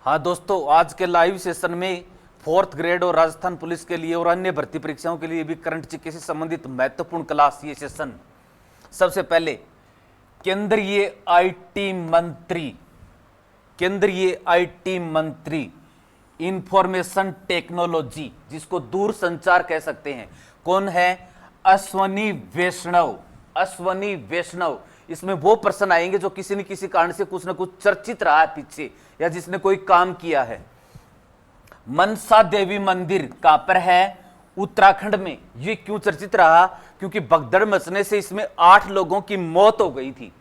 हाँ दोस्तों, आज के लाइव सेशन में फोर्थ ग्रेड और राजस्थान पुलिस के लिए और अन्य भर्ती परीक्षाओं के लिए भी करंट जीके से संबंधित महत्वपूर्ण क्लास ये सेशन। सबसे पहले केंद्रीय आईटी मंत्री इंफॉर्मेशन टेक्नोलॉजी, जिसको दूर संचार कह सकते हैं, कौन है? अश्वनी वैष्णव। इसमें वो पर्सन आएंगे जो किसी न किसी कारण से कुछ न कुछ चर्चित रहा है पीछे, या जिसने कोई काम किया है। मनसा देवी मंदिर कहां पर है? उत्तराखंड में। ये क्यों चर्चित रहा? क्योंकि भगदड़ मचने से इसमें 8 लोगों की मौत हो गई थी।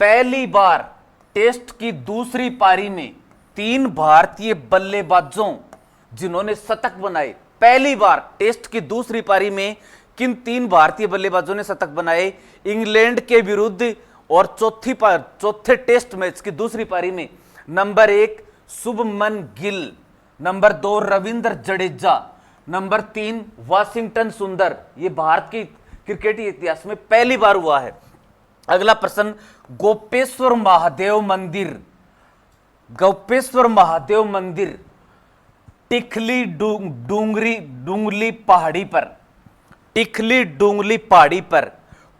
पहली बार टेस्ट की दूसरी पारी में 3 भारतीय बल्लेबाजों जिन्होंने शतक बनाए, पहली बार टेस्ट की दूसरी पारी में किन 3 भारतीय बल्लेबाजों ने शतक बनाए? इंग्लैंड के विरुद्ध और चौथे टेस्ट मैच की दूसरी पारी में number 1 Shubman Gill, number 2 Ravindra Jadeja, number 3 Washington सुंदर। ये भारत के क्रिकेट इतिहास में पहली बार हुआ है। अगला प्रश्न, गोपेश्वर महादेव मंदिर टिखली डूंगली पहाड़ी पर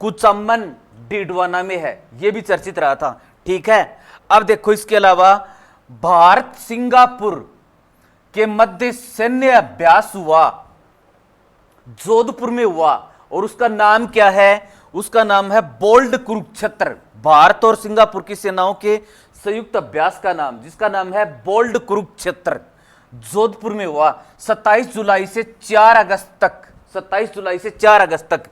कुचमन डिडवाना में है। यह भी चर्चित रहा था। ठीक है, अब देखो, इसके अलावा भारत सिंगापुर के मध्य सैन्य अभ्यास हुआ, जोधपुर में हुआ, और उसका नाम क्या है? उसका नाम है बोल्ड कुरुक्षेत्र। भारत और सिंगापुर की सेनाओं के संयुक्त अभ्यास का नाम, जिसका नाम है बोल्ड कुरुक्षेत्र, जोधपुर में हुआ 27 जुलाई से 4 अगस्त तक।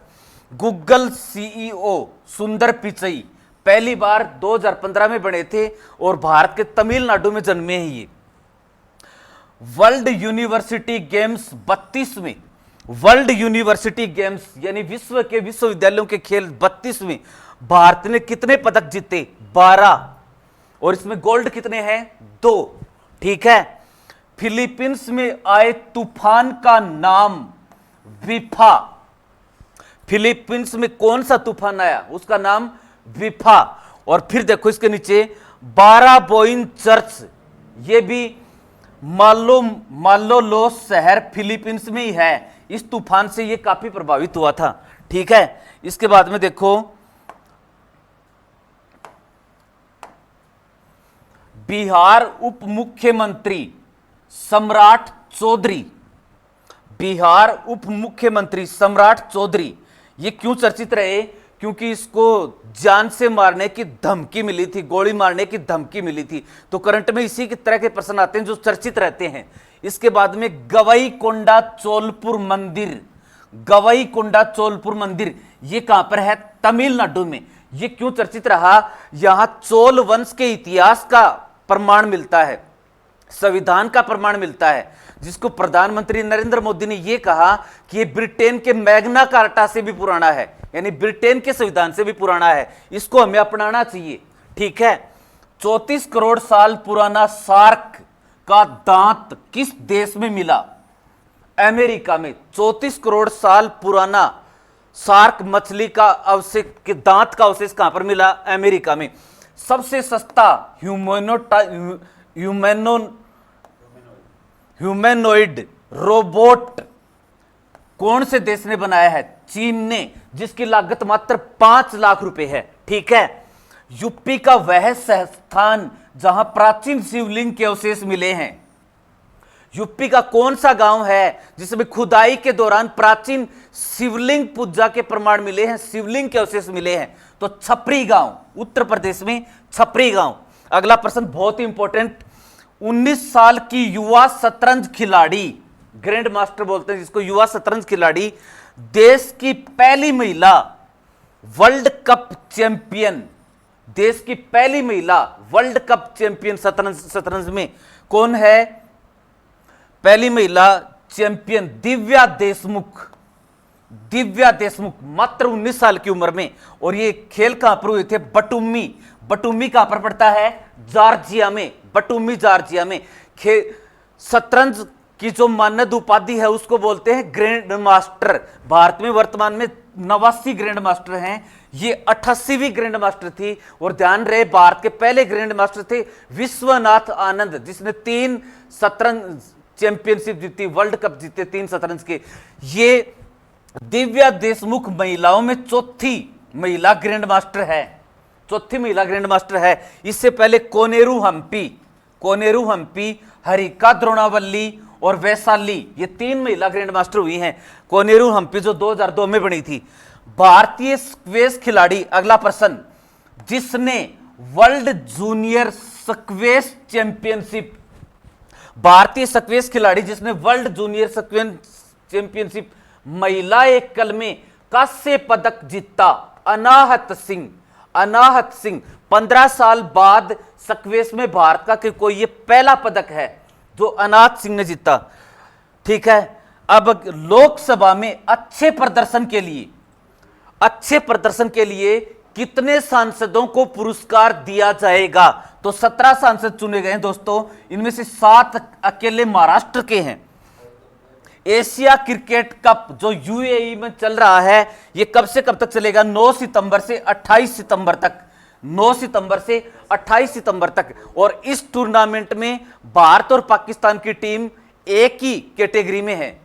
गूगल सीईओ सुंदर पिचई पहली बार 2015 में बने थे और भारत के तमिलनाडु में जन्मे हैं ये। वर्ल्ड यूनिवर्सिटी गेम्स 32वें, वर्ल्ड यूनिवर्सिटी गेम्स यानी विश्व के विश्वविद्यालयों के खेल 32वें, भारत ने कितने पदक जीते? 12, और इसमें गोल्ड कितने हैं? 2। ठीक है, फिलीपींस में आए तूफान का नाम विफा। फिलीपींस में कौन सा तूफान आया? उसका नाम विफा। और फिर देखो इसके नीचे 12 बोइन चर्च, ये भी मालोलोस शहर फिलीपींस में ही है। इस तूफान से ये काफी प्रभावित हुआ था। ठीक है, इसके बाद में देखो, बिहार उप मुख्यमंत्री सम्राट चौधरी, ये क्यों चर्चित रहे? क्योंकि इसको जान से मारने की धमकी मिली थी, गोली मारने की धमकी मिली थी। तो करंट में इसी की तरह के प्रश्न आते हैं जो चर्चित रहते हैं। इसके बाद में गवईकोंडा चोलपुर मंदिर, ये कहां पर है? तमिलनाडु में। ये क्यों चर्चित रहा? यहां चोल वंश के इतिहास का प्रमाण मिलता है, संविधान का प्रमाण मिलता है, जिसको प्रधानमंत्री नरेंद्र मोदी ने यह कहा कि ये ब्रिटेन के मैग्ना कार्टा से भी पुराना है, यानी ब्रिटेन के संविधान से भी पुराना है, इसको हमें अपनाना चाहिए। ठीक है, 34 करोड़ साल पुराना शार्क का दांत किस देश में मिला? अमेरिका में। 34 करोड़ साल पुराना शार्क मछली का अवशेष के दांत का अवशेष कहां पर मिला? अमेरिका में। सबसे सस्ता ह्यूमैनोइड रोबोट कौन से देश ने बनाया है? चीन ने, जिसकी लागत मात्र 5 लाख रुपए है। ठीक है, यूपी का वह स्थान जहां प्राचीन शिवलिंग के अवशेष मिले हैं, यूपी का कौन सा गांव है जिसमें खुदाई के दौरान प्राचीन शिवलिंग पूजा के प्रमाण मिले हैं, शिवलिंग के अवशेष मिले हैं? तो छपरी गांव, उत्तर प्रदेश में छपरी गांव। अगला प्रश्न बहुत ही इंपॉर्टेंट, 19 साल की युवा शतरंज खिलाड़ी, ग्रैंड मास्टर बोलते हैं जिसको, युवा शतरंज खिलाड़ी, देश की पहली महिला वर्ल्ड कप चैंपियन, देश की पहली महिला वर्ल्ड कप चैंपियन शतरंज में कौन है? पहली महिला चैंपियन दिव्या देशमुख, मात्र 19 साल की उम्र में। और ये खेल कहां पर हुए थे? बटुमी कहां पर पड़ता है? जॉर्जिया में। बटुमी जॉर्जिया में। शतरंज की जो मानद उपाधि है उसको बोलते हैं ग्रैंड मास्टर। भारत में वर्तमान में 89 ग्रैंड मास्टर हैं, ये 88वीं ग्रैंड मास्टर थी। और ध्यान रहे, भारत के पहले ग्रैंड मास्टर थे विश्वनाथ आनंद, जिसने 3 शतरंज चैंपियनशिप जीती, वर्ल्ड कप जीते 3 शतरंज के। ये दिव्या देशमुख महिलाओं में चौथी महिला ग्रैंड मास्टर है, चौथी महिला ग्रैंड मास्टर है। इससे पहले कोनेरू हम्पी, हरिका द्रोणावल्ली और वैशाली, ये 3 महिला ग्रैंड मास्टर हुई हैं। कोनेरू हम्पी जो 2002 में बनी थी। भारतीय स्क्वैश खिलाड़ी, अगला प्रश्न, जिसने वर्ल्ड जूनियर स्क्वैश चैंपियनशिप, भारतीय स्क्वैश खिलाड़ी जिसने वर्ल्ड जूनियर स्क्वैश चैंपियनशिप महिला एकल में कांस्य पदक जीता, अनाहत सिंह। 15 साल बाद स्क्वैश में भारत का कोई ये पहला पदक है जो अनाहत सिंह ने जीता। ठीक है, अब लोकसभा में अच्छे प्रदर्शन के लिए कितने सांसदों को पुरस्कार दिया जाएगा? तो 17 सांसद चुने गए हैं दोस्तों, इनमें से 7 अकेले महाराष्ट्र के हैं। एशिया क्रिकेट कप जो यूएई में चल रहा है, ये कब से कब तक चलेगा? 9 सितंबर से 28 सितंबर तक। 9 सितंबर से 28 सितंबर तक। और इस टूर्नामेंट में भारत और पाकिस्तान की टीम एक ही कैटेगरी में है।